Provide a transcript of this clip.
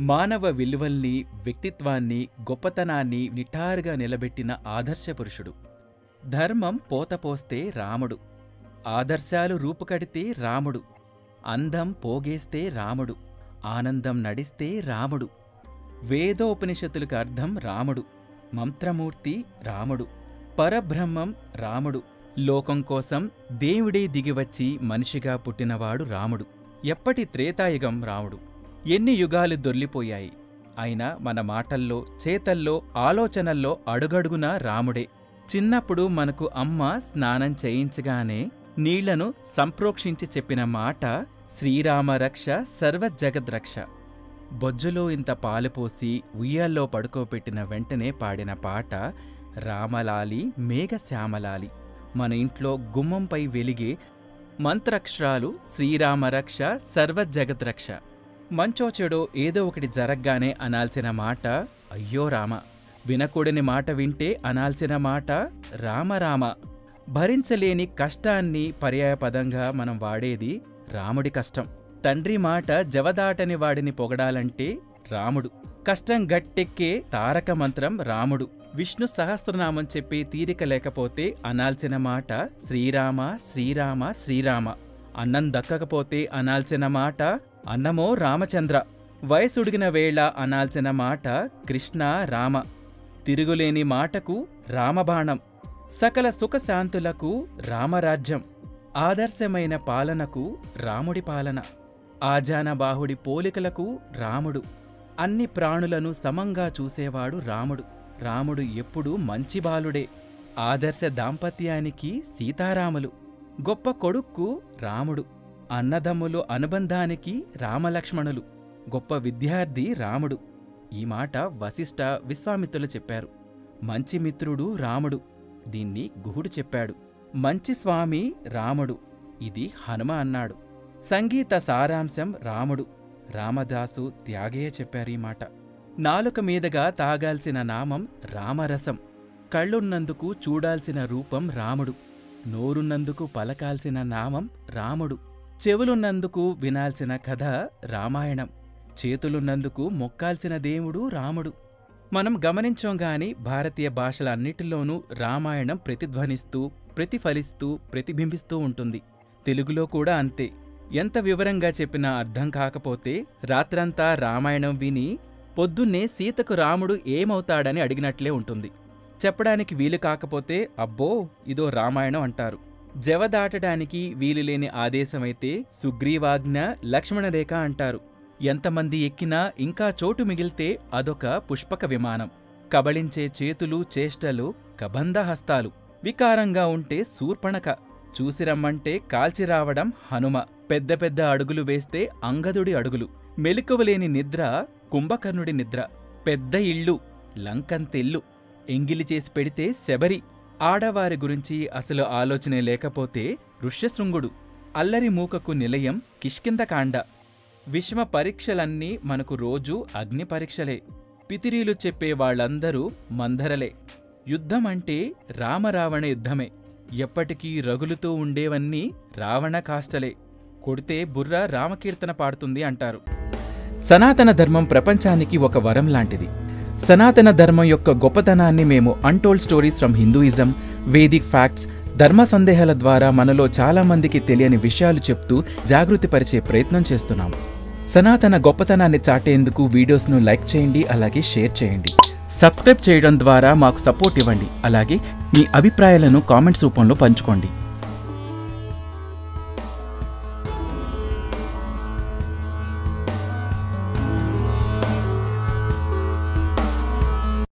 మానవ విలువల్ని, వ్యక్తిత్వాన్ని, గొప్పతనాన్ని నిటారుగా నిలబెట్టిన ఆదర్శ పురుషుడు. ధర్మం పోతపోస్తే రాముడు, ఆదర్శాలు రూపుకడితే రాముడు, అందం పోగేస్తే రాముడు, ఆనందం నడిస్తే రాముడు, వేదోపనిషత్తులకు అర్థం రాముడు, మంత్రమూర్తి రాముడు, పరబ్రహ్మం రాముడు, లోకం కోసం దేవుడే దిగివచ్చి మనిషిగా పుట్టినవాడు రాముడు. ఎప్పటి త్రేతాయుగం రాముడు. ఎన్ని యుగాలు దొర్లిపోయాయి, అయినా మన మాటల్లో, చేతల్లో, ఆలోచనల్లో అడుగడుగునా రాముడే. చిన్నప్పుడు మనకు అమ్మ స్నానం చేయించగానే నీళ్లను సంప్రోక్షించి చెప్పిన మాట శ్రీరామరక్ష సర్వజగద్రక్ష. బొజ్జులో ఇంత పాలుపోసి ఉయ్యాల్లో పడుకోపెట్టిన వెంటనే పాడిన పాట రామలాలి మేఘశ్యామలాలి. మన ఇంట్లో గుమ్మంపై వెలిగే మంత్రక్షరాలు శ్రీరామరక్ష సర్వజగద్రక్ష. మంచో చెడో ఏదో ఒకటి జరగ్గానే అనాల్సిన మాట అయ్యో రామ. వినకూడని మాట వింటే అనాల్సిన మాట రామరామ. భరించలేని కష్టాన్ని పర్యాయపదంగా మనం వాడేది రాముడి కష్టం. తండ్రి మాట జవదాటని వాడిని పొగడాలంటే రాముడు. కష్టం గట్టెక్కే తారక మంత్రం రాముడు. విష్ణు సహస్రనామం చెప్పే తీరిక లేకపోతే అనాల్సిన మాట శ్రీరామ శ్రీరామ శ్రీరామ. అన్నం దక్కకపోతే అనాల్సిన మాట అన్నమో రామచంద్ర. వయసుడిగిన వేళ అనాల్సిన మాట కృష్ణ రామ. తిరుగులేని మాటకు రామబాణం. సకల సుఖశాంతులకు రామరాజ్యం. ఆదర్శమైన పాలనకు రాముడి పాలన. ఆజానబాహుడి పోలికలకు రాముడు. అన్ని ప్రాణులను సమంగా చూసేవాడు రాముడు. రాముడు ఎప్పుడూ మంచి బాలుడే. ఆదర్శ దాంపత్యానికి సీతారాములు. గొప్ప కొడుక్కు రాముడు. అన్నదమ్ములు అనుబంధానికి రామలక్ష్మణులు. గొప్ప విద్యార్థి రాముడు. ఈ మాట వశిష్ఠ విశ్వామిత్రులు చెప్పారు. మంచి మిత్రుడు రాముడు. దీన్ని గుహుడు చెప్పాడు. మంచి స్వామి రాముడు. ఇది హనుమ అన్నాడు. సంగీత సారాంశం రాముడు. రామదాసు త్యాగయ్య చెప్పారు ఈ మాట. నాలుక మీదగా తాగాల్సిన నామం రామరసం. కళ్ళున్నందుకు చూడాల్సిన రూపం రాముడు. నోరున్నందుకు పలకాల్సిన నామం రాముడు. చెవులున్నందుకు వినాల్సిన కథ రామాయణం. చేతులున్నందుకు మొక్కాల్సిన దేవుడు రాముడు. మనం గమనించంగాని భారతీయ భాషలన్నిటిలోనూ రామాయణం ప్రతిధ్వనిస్తూ, ప్రతిఫలిస్తూ, ప్రతిబింబిస్తూ ఉంటుంది. తెలుగులో కూడా అంతే. ఎంత వివరంగా చెప్పినా అర్థం కాకపోతే రాత్రంతా రామాయణం విని పొద్దున్నే సీతకు రాముడు ఏమవుతాడని అడిగినట్లే ఉంటుంది. చెప్పడానికి వీలు కాకపోతే అబ్బో ఇదో రామాయణం అంటారు. జవదాటడానికి వీలులేని ఆదేశమైతే సుగ్రీవాజ్ఞ, లక్ష్మణరేఖ అంటారు. ఎంతమంది ఎక్కినా ఇంకా చోటు మిగిల్తే అదొక పుష్పక విమానం. కబళించే చేతులు, చేష్టలు కబంధహస్తాలు. వికారంగా ఉంటే శూర్పణఖ. చూసిరమ్మంటే కాల్చిరావడం హనుమ. పెద్ద పెద్ద అడుగులు వేస్తే అంగదుడి అడుగులు. మెలకువలేని నిద్ర కుంభకర్ణుడి నిద్ర. పెద్ద ఇళ్ళు లంకంతెల్లు. ఎంగిలి చేసి పెడితే శబరి. ఆడవారి గురించి అసలు ఆలోచనే లేకపోతే ఋష్యశృంగుడు. అల్లరి మూకకు నిలయం కిష్కింధకాండ. విషమ పరీక్షలన్నీ మనకు రోజూ అగ్ని పరీక్షలే. పితిరీలు చెప్పే వాళ్ళందరూ మందరలే. యుద్ధమంటే రామరావణ యుద్ధమే. ఎప్పటికీ రగులుతూ ఉండేవన్నీ రావణ కాష్టలే. కొడితే బుర్ర రామకీర్తన పాడుతుంది అంటారు. సనాతన ధర్మం ప్రపంచానికి ఒక వరం లాంటిది. సనాతన ధర్మం యొక్క గొప్పతనాన్ని మేము untold stories from Hinduism, Vedic facts, ధర్మ సందేహాల ద్వారా మనలో చాలామందికి తెలియని విషయాలు చెప్తూ జాగృతిపరిచే ప్రయత్నం చేస్తున్నాము. సనాతన గొప్పతనాన్ని చాటేందుకు వీడియోస్ను లైక్ చేయండి, అలాగే షేర్ చేయండి. సబ్స్క్రైబ్ చేయడం ద్వారా మాకు సపోర్ట్ ఇవ్వండి. అలాగే మీ అభిప్రాయాలను కామెంట్స్ రూపంలో పంచుకోండి.